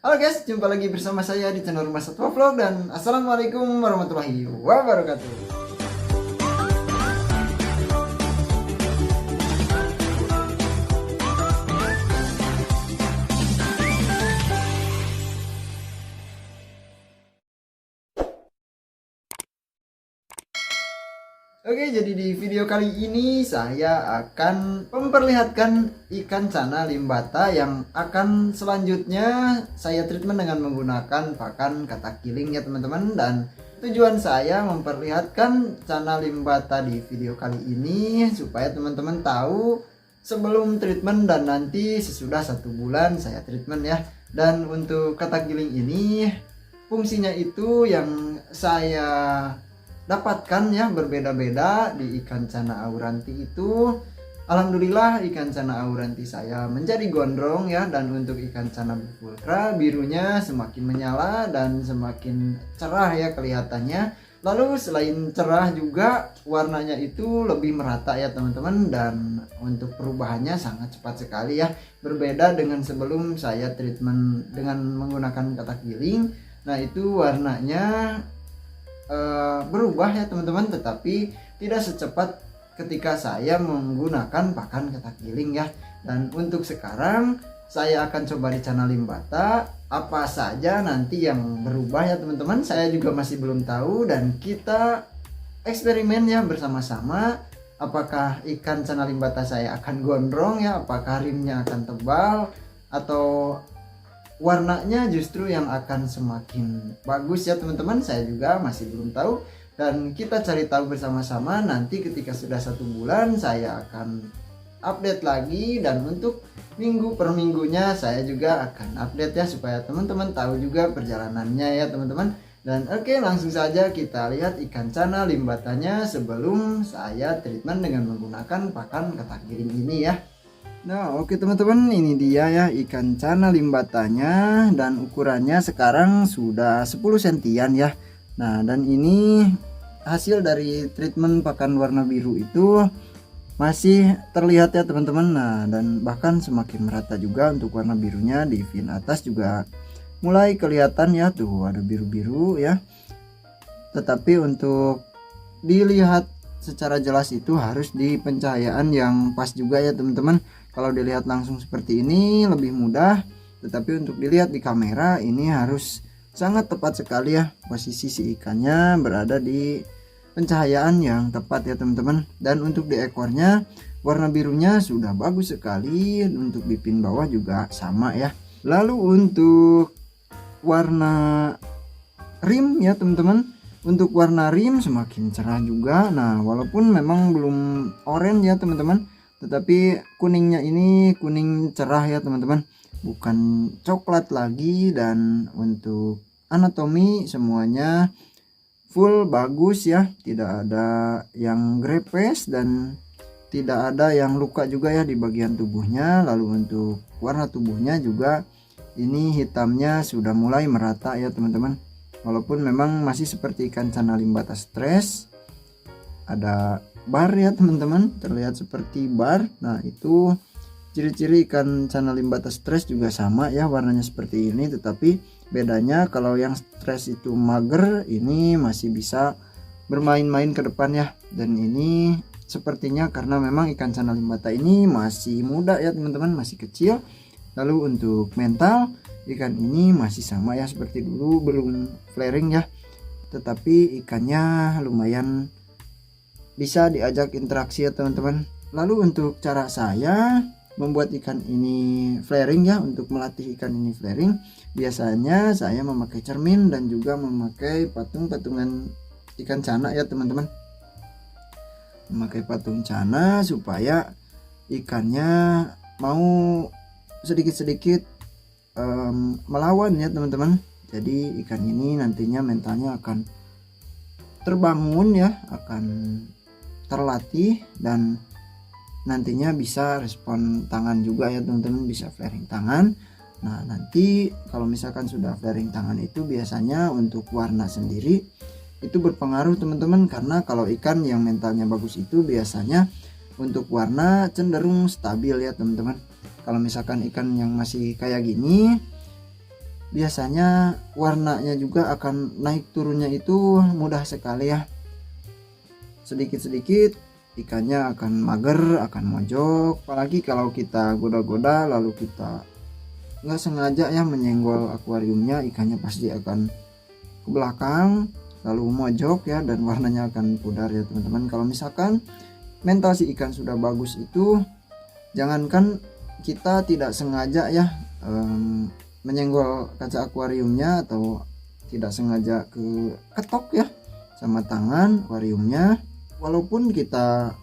Halo guys, jumpa lagi bersama saya di channel Rumah Satwa Vlog dan assalamualaikum warahmatullahi wabarakatuh. Oke, jadi di video kali ini saya akan memperlihatkan ikan cana limbata yang akan selanjutnya saya treatment dengan menggunakan pakan katak giling ya teman-teman. Dan tujuan saya memperlihatkan cana limbata di video kali ini supaya teman-teman tahu sebelum treatment dan nanti sesudah 1 bulan saya treatment ya. Dan untuk katak giling ini fungsinya itu yang saya dapatkan ya berbeda-beda di ikan cana auranti itu. Alhamdulillah ikan cana auranti saya menjadi gondrong ya, dan untuk ikan cana pulkra birunya semakin menyala dan semakin cerah ya kelihatannya. Lalu selain cerah juga warnanya itu lebih merata ya teman-teman, dan untuk perubahannya sangat cepat sekali ya, berbeda dengan sebelum saya treatment dengan menggunakan katak giling. Nah itu warnanya berubah ya teman-teman, tetapi tidak secepat ketika saya menggunakan pakan katak giling ya. Dan untuk sekarang saya akan coba di channel limbata apa saja nanti yang berubah ya teman-teman, saya juga masih belum tahu, dan kita eksperimen ya bersama-sama. Apakah ikan channel limbata saya akan gondrong ya, apakah rimnya akan tebal, atau warnanya justru yang akan semakin bagus ya teman-teman, saya juga masih belum tahu. Dan kita cari tahu bersama-sama nanti ketika sudah 1 bulan saya akan update lagi. Dan untuk minggu per minggunya saya juga akan update ya, supaya teman-teman tahu juga perjalanannya ya teman-teman. Dan oke, langsung saja kita lihat ikan cana limbatanya sebelum saya treatment dengan menggunakan pakan katak giling ini ya. Nah oke teman-teman, ini dia ya ikan cana limbatanya, dan ukurannya sekarang sudah 10 sentian ya. Nah dan ini hasil dari treatment pakan warna biru itu masih terlihat ya teman-teman. Nah dan bahkan semakin merata juga untuk warna birunya, di fin atas juga mulai kelihatan ya, tuh ada biru-biru ya. Tetapi untuk dilihat secara jelas itu harus di pencahayaan yang pas juga ya teman-teman. Kalau dilihat langsung seperti ini lebih mudah, tetapi untuk dilihat di kamera ini harus sangat tepat sekali ya, posisi si ikannya berada di pencahayaan yang tepat ya teman-teman. Dan untuk di ekornya warna birunya sudah bagus sekali, untuk di pin bawah juga sama ya. Lalu untuk warna rim ya teman-teman, untuk warna rim semakin cerah juga. Nah walaupun memang belum oranye ya teman-teman, tetapi kuningnya ini kuning cerah ya teman-teman, bukan coklat lagi. Dan untuk anatomi semuanya full bagus ya, tidak ada yang grepes dan tidak ada yang luka juga ya di bagian tubuhnya. Lalu untuk warna tubuhnya juga ini hitamnya sudah mulai merata ya teman-teman, walaupun memang masih seperti ikan cana limbata stres, ada bar ya teman-teman, terlihat seperti bar. Nah itu ciri-ciri ikan cana limbata stres juga sama ya, warnanya seperti ini. Tetapi bedanya kalau yang stres itu mager, ini masih bisa bermain-main ke depan ya. Dan ini sepertinya karena memang ikan cana limbata ini masih muda ya teman-teman, masih kecil. Lalu untuk mental ikan ini masih sama ya seperti dulu, belum flaring ya, tetapi ikannya lumayan bisa diajak interaksi ya teman-teman. Lalu untuk cara saya membuat ikan ini flaring ya, untuk melatih ikan ini flaring, biasanya saya memakai cermin dan juga memakai patung-patungan ikan cana ya teman-teman. Memakai patung cana supaya ikannya mau sedikit-sedikit melawan ya teman-teman. Jadi ikan ini nantinya mentalnya akan terbangun ya, akan terlatih, dan nantinya bisa respon tangan juga ya teman-teman, bisa flaring tangan. Nah nanti kalau misalkan sudah flaring tangan itu biasanya untuk warna sendiri itu berpengaruh teman-teman, karena kalau ikan yang mentalnya bagus itu biasanya untuk warna cenderung stabil ya teman-teman. Kalau misalkan ikan yang masih kayak gini biasanya warnanya juga akan naik turunnya itu mudah sekali ya. Sedikit-sedikit ikannya akan mager, akan mojok. Apalagi kalau kita goda-goda lalu kita nggak sengaja ya menyenggol akuariumnya, ikannya pasti akan ke belakang lalu mojok ya, dan warnanya akan pudar ya teman-teman. Kalau misalkan mental si ikan sudah bagus itu, jangankan kita tidak sengaja ya menyenggol kaca akuariumnya atau tidak sengaja ketok ya sama tangan akuariumnya, walaupun kita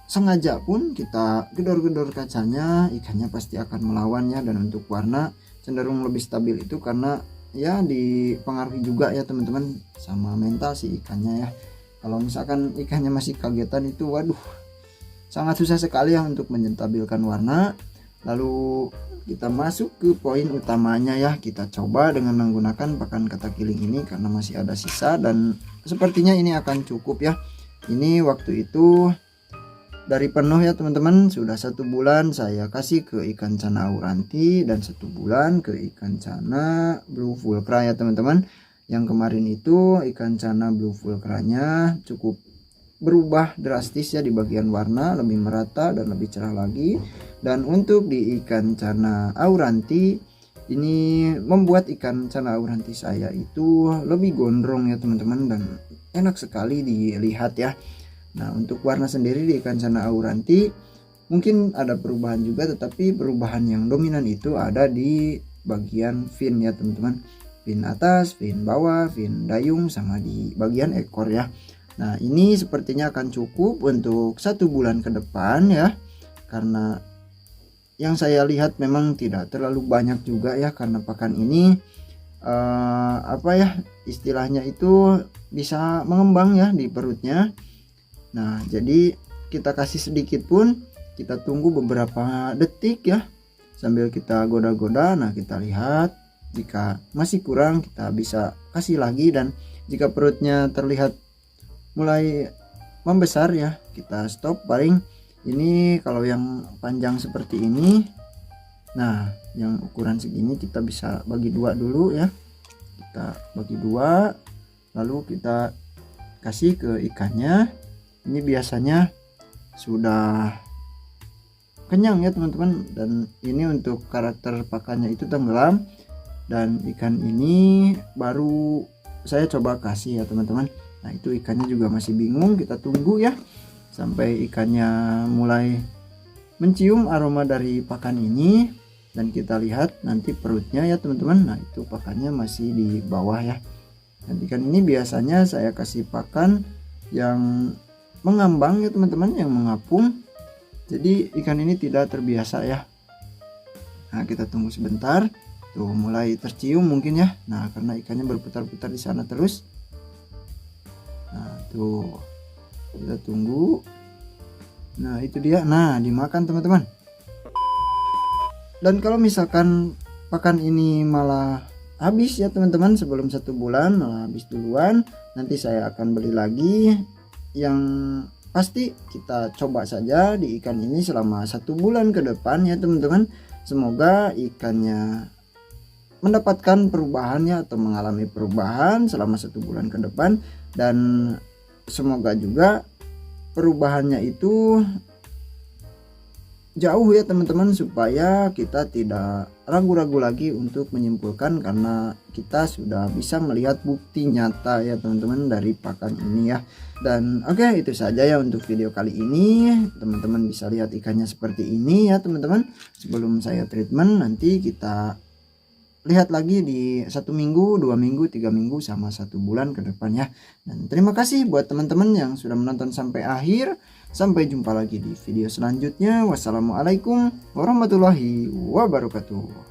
sengaja pun kita gedor-gedor kacanya, ikannya pasti akan melawan ya. Dan untuk warna cenderung lebih stabil itu karena ya dipengaruhi juga ya teman-teman sama mental si ikannya ya. Kalau misalkan ikannya masih kagetan itu waduh, sangat susah sekali ya untuk menstabilkan warna. Lalu kita masuk ke poin utamanya ya, kita coba dengan menggunakan pakan katakiling ini karena masih ada sisa dan sepertinya ini akan cukup ya. Ini waktu itu dari penuh ya teman-teman, sudah 1 bulan saya kasih ke ikan cana auranti dan 1 bulan ke ikan cana blue fulcra ya teman-teman. Yang kemarin itu ikan cana blue fulcranya cukup berubah drastis ya di bagian warna, lebih merata dan lebih cerah lagi. Dan untuk di ikan cana auranti ini membuat ikan cana auranti saya itu lebih gondrong ya teman-teman dan enak sekali dilihat ya. Nah untuk warna sendiri di ikan cana auranti mungkin ada perubahan juga, tetapi perubahan yang dominan itu ada di bagian fin ya teman-teman, fin atas, fin bawah, fin dayung, sama di bagian ekor ya. Nah ini sepertinya akan cukup untuk 1 bulan ke depan ya, karena yang saya lihat memang tidak terlalu banyak juga ya, karena pakan ini apa ya istilahnya itu bisa mengembang ya di perutnya. Nah jadi kita kasih sedikit pun kita tunggu beberapa detik ya sambil kita goda-goda. Nah kita lihat jika masih kurang kita bisa kasih lagi, dan jika perutnya terlihat mulai membesar ya kita stop. Paling ini kalau yang panjang seperti ini, nah yang ukuran segini kita bisa bagi 2 dulu ya, kita bagi 2 lalu kita kasih ke ikannya. Ini biasanya sudah kenyang ya teman-teman, dan ini untuk karakter pakannya itu tenggelam, dan ikan ini baru saya coba kasih ya teman-teman. Nah itu ikannya juga masih bingung, kita tunggu ya sampai ikannya mulai mencium aroma dari pakan ini, dan kita lihat nanti perutnya ya teman-teman. Nah itu pakannya masih di bawah ya, dan ikan ini biasanya saya kasih pakan yang mengambang ya teman-teman, yang mengapung. Jadi ikan ini tidak terbiasa ya. Nah kita tunggu sebentar, tuh mulai tercium mungkin ya. Nah karena ikannya berputar-putar di sana terus. Nah tuh kita tunggu. Nah itu dia, nah dimakan teman-teman. Dan kalau misalkan pakan ini malah habis ya teman-teman sebelum 1 bulan, malah habis duluan, nanti saya akan beli lagi. Yang pasti kita coba saja di ikan ini selama 1 bulan ke depan ya teman-teman. Semoga ikannya mendapatkan perubahannya atau mengalami perubahan selama 1 bulan ke depan, dan semoga juga perubahannya itu jauh ya teman-teman, supaya kita tidak ragu-ragu lagi untuk menyimpulkan, karena kita sudah bisa melihat bukti nyata ya teman-teman dari pakan ini ya. Dan oke, itu saja ya untuk video kali ini. Teman-teman bisa lihat ikannya seperti ini ya teman-teman. Sebelum saya treatment, nanti kita lihat lagi di 1 minggu, 2 minggu, 3 minggu, sama 1 bulan ke depan ya. Dan terima kasih buat teman-teman yang sudah menonton sampai akhir. Sampai jumpa lagi di video selanjutnya. Wassalamualaikum warahmatullahi wabarakatuh.